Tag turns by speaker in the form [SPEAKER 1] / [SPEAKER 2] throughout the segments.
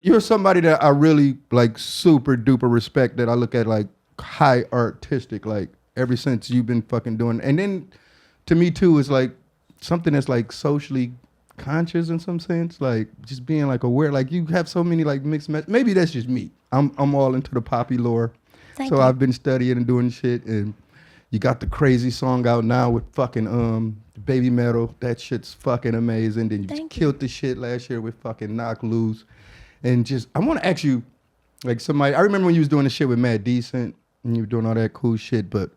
[SPEAKER 1] you're somebody that I really like super duper respect that I look at like high artistic like ever since you've been fucking doing and then to me too is like something that's like socially conscious in some sense like just being like aware like you have so many like maybe that's just me. I'm all into the poppy lore.
[SPEAKER 2] Thank
[SPEAKER 1] So
[SPEAKER 2] you.
[SPEAKER 1] I've been studying and doing shit and you got the crazy song out now with fucking Baby Metal. That shit's fucking amazing. Then you
[SPEAKER 2] Thank you.
[SPEAKER 1] killed the shit last year with fucking Knock Loose. And just I want to ask you, like somebody. I remember when you was doing the shit with Mad Decent and you were doing all that cool shit, but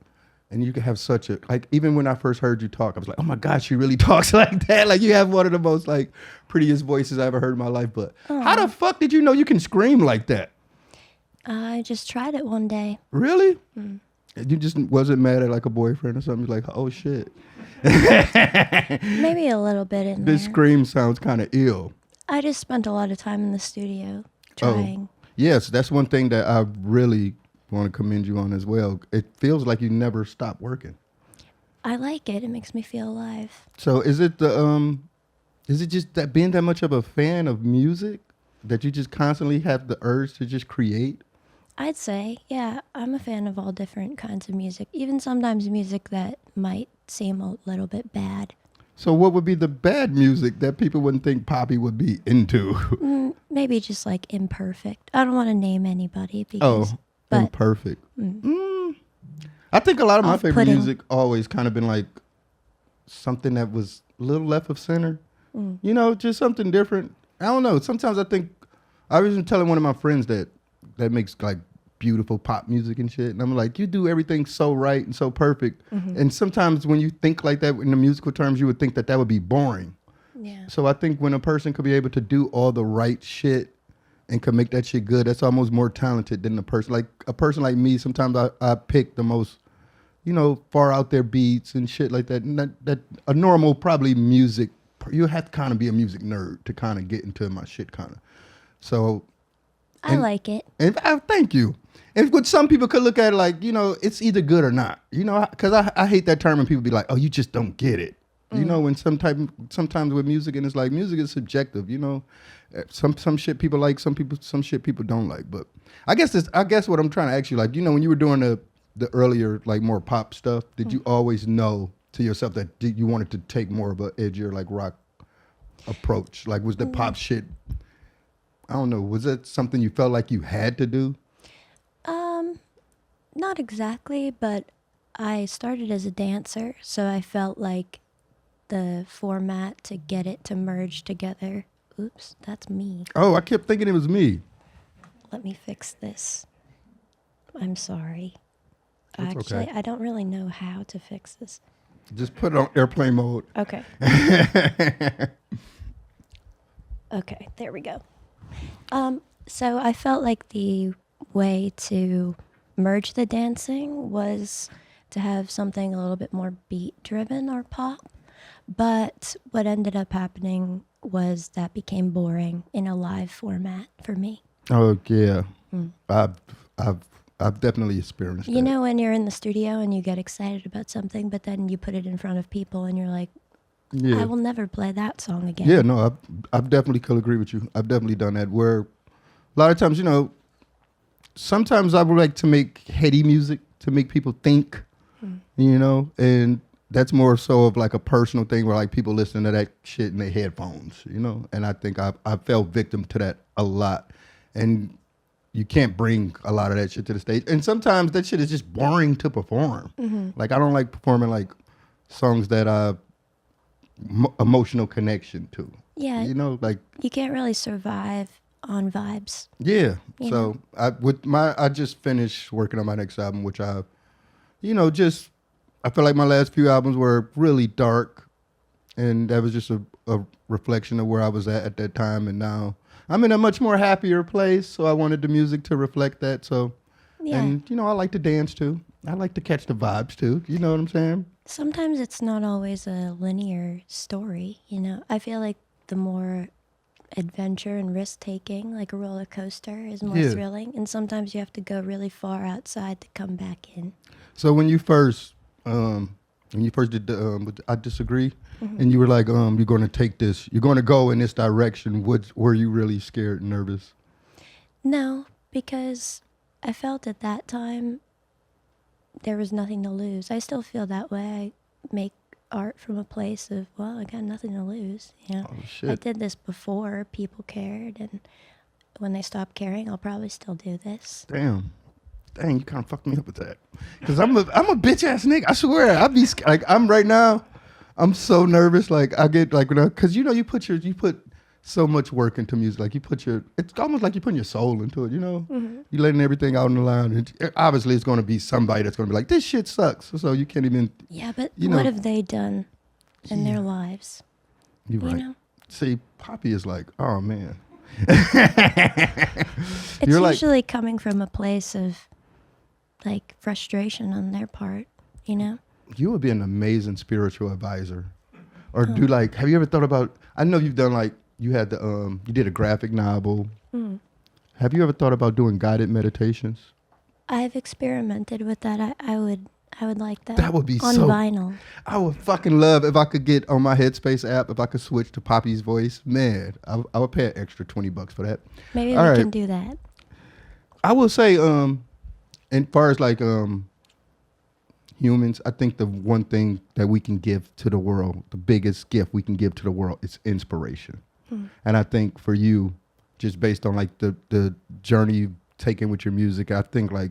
[SPEAKER 1] and you could have such a like. Even when I first heard you talk, I was like, oh my god, she really talks like that. Like you have one of the most like prettiest voices I ever heard in my life. But how the fuck did you know you can scream like that?
[SPEAKER 2] I just tried it one day.
[SPEAKER 1] Really? You just wasn't mad at like a boyfriend or something. You're like, oh shit,
[SPEAKER 2] Maybe a little bit in
[SPEAKER 1] this
[SPEAKER 2] there.
[SPEAKER 1] scream sounds kind of ill.
[SPEAKER 2] I just spent a lot of time in the studio
[SPEAKER 1] Oh,
[SPEAKER 2] trying.
[SPEAKER 1] yes, that's one thing that I really want to commend you on as well. It feels like you never stop working.
[SPEAKER 2] I like it. It makes me feel alive.
[SPEAKER 1] So is it just that being that much of a fan of music that you just constantly have the urge to just create?
[SPEAKER 2] I'd say, yeah, I'm a fan of all different kinds of music, even sometimes music that might seem a little bit bad.
[SPEAKER 1] So what would be the bad music that people wouldn't think Poppy would be into?
[SPEAKER 2] Maybe just like imperfect. I don't want to name anybody
[SPEAKER 1] Oh,
[SPEAKER 2] because, but
[SPEAKER 1] imperfect. I think a lot of my favorite
[SPEAKER 2] Off-putting.
[SPEAKER 1] music always kind of been like something that was a little left of center. You know, just something different. I don't know. Sometimes I think I was even telling one of my friends that makes like beautiful pop music and shit, and I'm like, you do everything so right and so perfect. And sometimes when you think like that in the musical terms, you would think that that would be boring.
[SPEAKER 2] yeah.
[SPEAKER 1] So I think when a person could be able to do all the right shit and can make that shit good, that's almost more talented than the person. Like a person like me, sometimes I pick the most, far out there beats and shit like that. And that a normal probably music, you have to kind of be a music nerd to kind of get into my shit kind of. So,
[SPEAKER 2] I like it.
[SPEAKER 1] and I thank you. And what some people could look at it like, it's either good or not. Because I hate that term when people be like, oh, you just don't get it. When sometimes with music and it's like music is subjective. Some shit people like, some shit people don't like. But I guess what I'm trying to ask you, like, when you were doing the earlier like more pop stuff, did you always know to yourself that you wanted to take more of a edgier like rock approach? Like was the pop shit? I don't know. Was that something you felt like you had to do?
[SPEAKER 2] Not exactly, but I started as a dancer, so I felt like the format to get it to merge together. Oops, that's me.
[SPEAKER 1] Oh, I kept thinking it was me.
[SPEAKER 2] Let me fix this. I'm sorry.
[SPEAKER 1] That's
[SPEAKER 2] Actually,
[SPEAKER 1] okay.
[SPEAKER 2] I don't really know how to fix this.
[SPEAKER 1] Just put it on airplane mode.
[SPEAKER 2] Okay. Okay, there we go. So I felt like the way to merge the dancing was to have something a little bit more beat driven or pop. But what ended up happening was that became boring in a live format for me.
[SPEAKER 1] Oh yeah, I've I've I've definitely experienced
[SPEAKER 2] You
[SPEAKER 1] that.
[SPEAKER 2] know, when you're in the studio and you get excited about something, but then you put it in front of people and you're like,
[SPEAKER 1] Yeah,
[SPEAKER 2] I will never play that song again.
[SPEAKER 1] yeah. No, I've definitely could agree with you. I've definitely done that. Where a lot of times, sometimes I would like to make heady music to make people think, and that's more so of like a personal thing where like people listen to that shit in their headphones, and I think I fell victim to that a lot. And you can't bring a lot of that shit to the stage. And sometimes that shit is just boring to perform. Like I don't like performing like songs that emotional connection to.
[SPEAKER 2] Yeah,
[SPEAKER 1] Like
[SPEAKER 2] you can't really survive on vibes.
[SPEAKER 1] yeah.
[SPEAKER 2] You
[SPEAKER 1] So I just finished working on my next album, which just I feel like my last few albums were really dark, and that was just a reflection of where I was at that time. And now I'm in a much more happier place, so I wanted the music to reflect that. So,
[SPEAKER 2] Yeah.
[SPEAKER 1] and I like to dance too. I like to catch the vibes too. You know what I'm saying?
[SPEAKER 2] Sometimes it's not always a linear story, you know? I feel like the more adventure and risk taking, like a roller coaster, is more
[SPEAKER 1] Yeah.
[SPEAKER 2] thrilling. And sometimes you have to go really far outside to come back in.
[SPEAKER 1] So when you first did the I disagree, and you were like you're going to take this, you're going to go in this direction. Were you really scared and nervous?
[SPEAKER 2] No, because I felt at that time there was nothing to lose. I still feel that way. I make art from a place of, well, I got nothing to lose. You know,
[SPEAKER 1] Oh
[SPEAKER 2] I
[SPEAKER 1] shit.
[SPEAKER 2] did this before people cared, and when they stop caring, I'll probably still do this.
[SPEAKER 1] Damn. Dang, you kind of fucked me up with that. Cause I'm a bitch ass nigga. I swear. I be like I'm right now. I'm so nervous. Like I get like cause you know you put so much work into music. Like it's almost like you're putting your soul into it. You know, you're letting everything out on the line. And obviously, it's going to be somebody that's going to be like, this shit sucks. So you can't even.
[SPEAKER 2] Yeah, but
[SPEAKER 1] You know-
[SPEAKER 2] what have they done in their lives?
[SPEAKER 1] You're
[SPEAKER 2] You
[SPEAKER 1] right.
[SPEAKER 2] know?
[SPEAKER 1] See, Poppy is like, oh man.
[SPEAKER 2] It's
[SPEAKER 1] You're like-
[SPEAKER 2] usually coming from a place of like frustration on their part, you know?
[SPEAKER 1] You would be an amazing spiritual advisor. Or do like, have you ever thought about, I know you've done like, you had you did a graphic novel. Have you ever thought about doing guided meditations?
[SPEAKER 2] I've experimented with that. I would like that.
[SPEAKER 1] That would be
[SPEAKER 2] on
[SPEAKER 1] so-
[SPEAKER 2] vinyl.
[SPEAKER 1] I would fucking love if I could get on my Headspace app, if I could switch to Poppy's voice. Man, I would pay an extra $20 for that.
[SPEAKER 2] Maybe
[SPEAKER 1] All
[SPEAKER 2] we
[SPEAKER 1] right.
[SPEAKER 2] can do that.
[SPEAKER 1] I will say, as far as like humans, I think the one thing that we can give to the world, the biggest gift we can give to the world, is inspiration. And I think for you, just based on like the journey you've taken with your music, I think like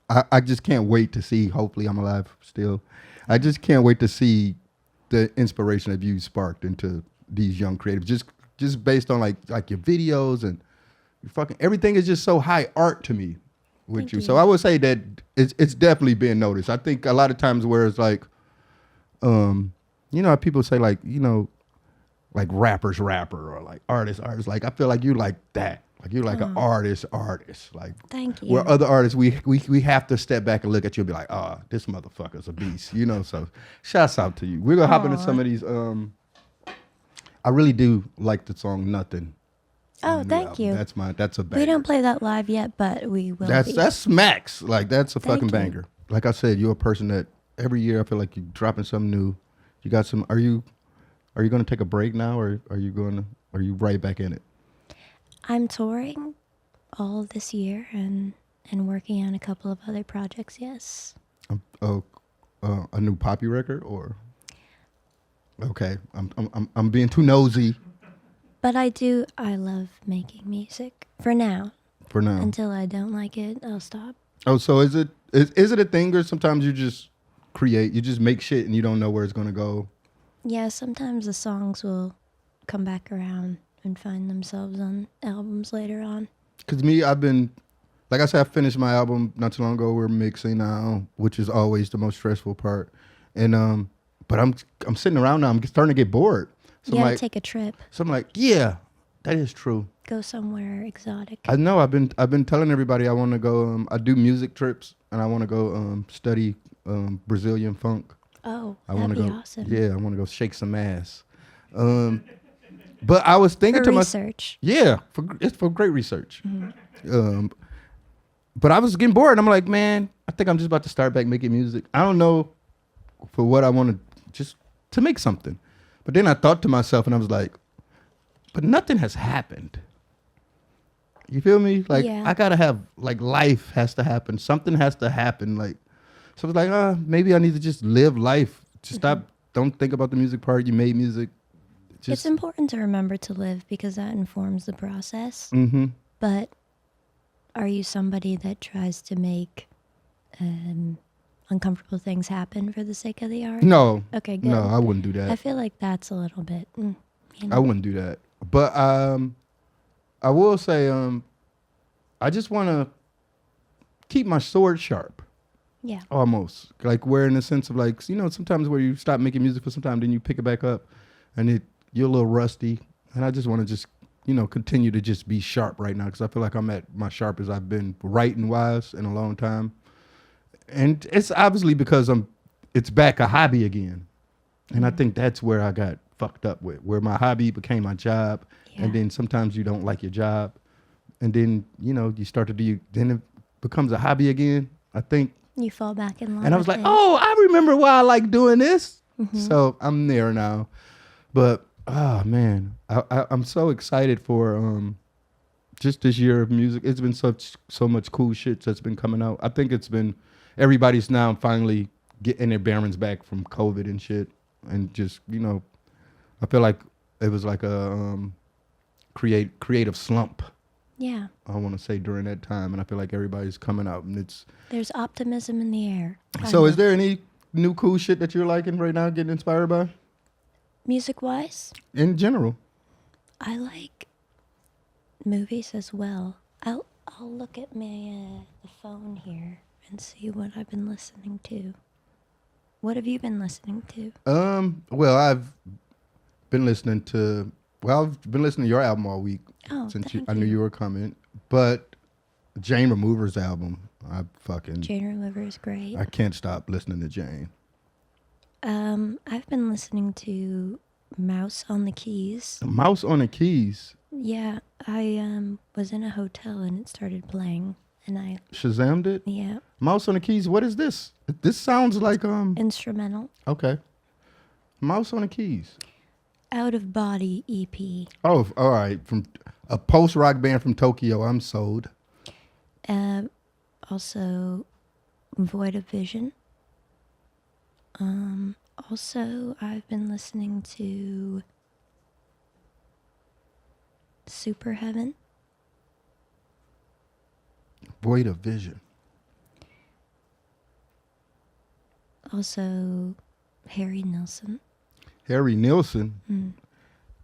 [SPEAKER 1] I just can't wait to see. Hopefully, I'm alive still. I just can't wait to see the inspiration that you sparked into these young creatives. Just based on like your videos and your fucking everything is just so high art to me with
[SPEAKER 2] Thank
[SPEAKER 1] you.
[SPEAKER 2] you.
[SPEAKER 1] So I would say that it's definitely being noticed. I think a lot of times where it's like, you know, how people say like, you know, like rapper or like artist. Like I feel like you like that. Like you're like an artist. Like
[SPEAKER 2] Thank you.
[SPEAKER 1] where other artists we have to step back and look at you and be like, oh, this motherfucker's a beast, you know. So shouts out to you. We're gonna hop into some of these. I really do like the song Nothing.
[SPEAKER 2] Oh,
[SPEAKER 1] on the
[SPEAKER 2] thank
[SPEAKER 1] album.
[SPEAKER 2] you.
[SPEAKER 1] That's a banger.
[SPEAKER 2] We don't play that live yet, but we will. be.
[SPEAKER 1] That's smacks. Like that's a
[SPEAKER 2] Thank
[SPEAKER 1] fucking
[SPEAKER 2] you.
[SPEAKER 1] banger. Like I said, you're a person that every year I feel like you're dropping something new. You got some. Are you gonna take a break now, or are you right back in it?
[SPEAKER 2] I'm touring all this year and working on a couple of other projects. Yes.
[SPEAKER 1] A new Poppy record, or okay, I'm being too nosy
[SPEAKER 2] But I love making music for now.
[SPEAKER 1] for now.
[SPEAKER 2] Until I don't like it, I'll stop.
[SPEAKER 1] Oh, so is it a thing, or sometimes you just create, you just make shit and you don't know where it's gonna go?
[SPEAKER 2] Yeah, sometimes the songs will come back around and find themselves on albums later on.
[SPEAKER 1] Cause me, I've been, like I said, I finished my album not too long ago. We're mixing now, which is always the most stressful part. And but I'm sitting around now. I'm starting to get bored. So
[SPEAKER 2] You
[SPEAKER 1] I'm
[SPEAKER 2] gotta
[SPEAKER 1] like,
[SPEAKER 2] take a trip.
[SPEAKER 1] so I'm like, yeah, that is true.
[SPEAKER 2] Go somewhere exotic.
[SPEAKER 1] I know. I've been telling everybody I want to go. I do music trips, and I want to go study Brazilian funk.
[SPEAKER 2] Oh,
[SPEAKER 1] I
[SPEAKER 2] that'd
[SPEAKER 1] want to
[SPEAKER 2] be
[SPEAKER 1] go.
[SPEAKER 2] awesome.
[SPEAKER 1] Yeah, I want to go shake some ass. But I was thinking
[SPEAKER 2] For
[SPEAKER 1] to myself,
[SPEAKER 2] research.
[SPEAKER 1] yeah, it's for great research. But I was getting bored. And I'm like, man, I think I'm just about to start back making music. I don't know for what I want to, just to make something. But then I thought to myself, and I was like, but nothing has happened. You feel me? Like
[SPEAKER 2] Yeah.
[SPEAKER 1] I gotta have, like, life has to happen. Something has to happen. Like, so I was like, maybe I need to just live life. Just stop. Don't think about the music part. You made music.
[SPEAKER 2] It's important to remember to live because that informs the process.
[SPEAKER 1] Mm-hmm.
[SPEAKER 2] But are you somebody that tries to make uncomfortable things happen for the sake of the art?
[SPEAKER 1] No.
[SPEAKER 2] Okay, good.
[SPEAKER 1] No, I wouldn't do that.
[SPEAKER 2] I feel like that's a little bit. You know.
[SPEAKER 1] I wouldn't do that. But I will say, I just want to keep my sword sharp.
[SPEAKER 2] Yeah.
[SPEAKER 1] Almost. Like where in the sense of like, you know, sometimes where you stop making music for some time, then you pick it back up and you're a little rusty. And I just want to just, you know, continue to just be sharp right now because I feel like I'm at my sharpest I've been writing wise in a long time. And it's obviously because it's back a hobby again. And I think that's where I got fucked up with, where my hobby became my job.
[SPEAKER 2] Yeah.
[SPEAKER 1] And then sometimes you don't like your job. And then, you know, you start to do, then it becomes a hobby again. I think.
[SPEAKER 2] You fall back in love.
[SPEAKER 1] And I was
[SPEAKER 2] with
[SPEAKER 1] like,
[SPEAKER 2] it.
[SPEAKER 1] oh, I remember why I like doing this. So I'm there now. But, oh, man, I'm so excited for just this year of music. It's been so much cool shit that's been coming out. I think it's been everybody's now finally getting their bearings back from COVID and shit, and just I feel like it was like a creative slump.
[SPEAKER 2] Yeah.
[SPEAKER 1] I want to say during that time, and I feel like everybody's coming out, and
[SPEAKER 2] There's optimism in the air.
[SPEAKER 1] So, is there any new cool shit that you're liking right now, getting inspired by?
[SPEAKER 2] Music-wise,
[SPEAKER 1] In general.
[SPEAKER 2] I like movies as well. I'll look at my the phone here and see what I've been listening to. What have you been listening to?
[SPEAKER 1] Well, I've been listening to your album all week since I knew you were coming. But Jane Remover's album,
[SPEAKER 2] Jane Remover is great.
[SPEAKER 1] I can't stop listening to Jane.
[SPEAKER 2] I've been listening to Mouse on the Keys.
[SPEAKER 1] Mouse on the Keys.
[SPEAKER 2] Yeah, I was in a hotel and it started playing, and I
[SPEAKER 1] Shazammed it.
[SPEAKER 2] Yeah.
[SPEAKER 1] Mouse on the Keys. What is this? This sounds like
[SPEAKER 2] instrumental.
[SPEAKER 1] Okay. Mouse on the Keys.
[SPEAKER 2] Out of Body EP.
[SPEAKER 1] Oh, all right. From a post rock band from Tokyo. I'm sold.
[SPEAKER 2] Also, Void of Vision. Also, I've been listening to Super Heaven.
[SPEAKER 1] Void of Vision.
[SPEAKER 2] Also, Harry Nilsson.
[SPEAKER 1] Harry Nilsson.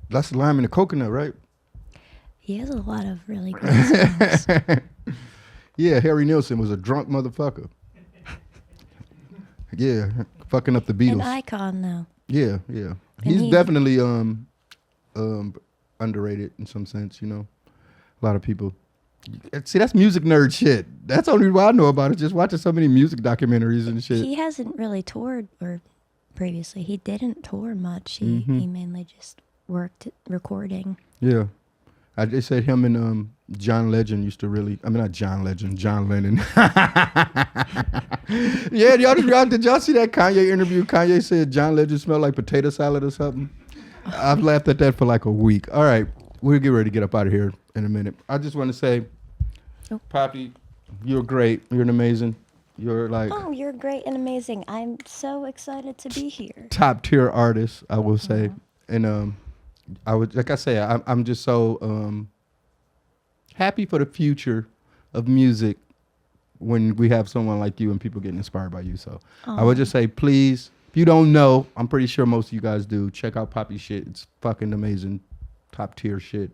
[SPEAKER 1] That's the lime and the coconut, right?
[SPEAKER 2] He has a lot of really great songs.
[SPEAKER 1] Yeah, Harry Nilsson was a drunk motherfucker. Yeah, fucking up the Beatles.
[SPEAKER 2] An icon, though.
[SPEAKER 1] Yeah. He's definitely underrated in some sense, A lot of people. See, that's music nerd shit. That's the only reason I know about it. Just watching so many music documentaries and shit.
[SPEAKER 2] He hasn't really toured, or previously he didn't tour much. He mainly just worked recording.
[SPEAKER 1] Yeah. They said him and John Legend used to really, not John Legend, John Lennon. Yeah, did y'all see that Kanye interview? Kanye said John Legend smelled like potato salad or something. I've laughed at that for like a week. All right, we'll get ready to get up out of here in a minute. I just want to say, Poppy, you're great. You're amazing. You're like...
[SPEAKER 2] Oh, you're great and amazing. I'm so excited to be here.
[SPEAKER 1] Top tier artist, I will say. And I would, like I say, I'm just so happy for the future of music when we have someone like you and people getting inspired by you. So I would just say, please, if you don't know, I'm pretty sure most of you guys do, check out Poppy shit. It's fucking amazing. Top tier shit.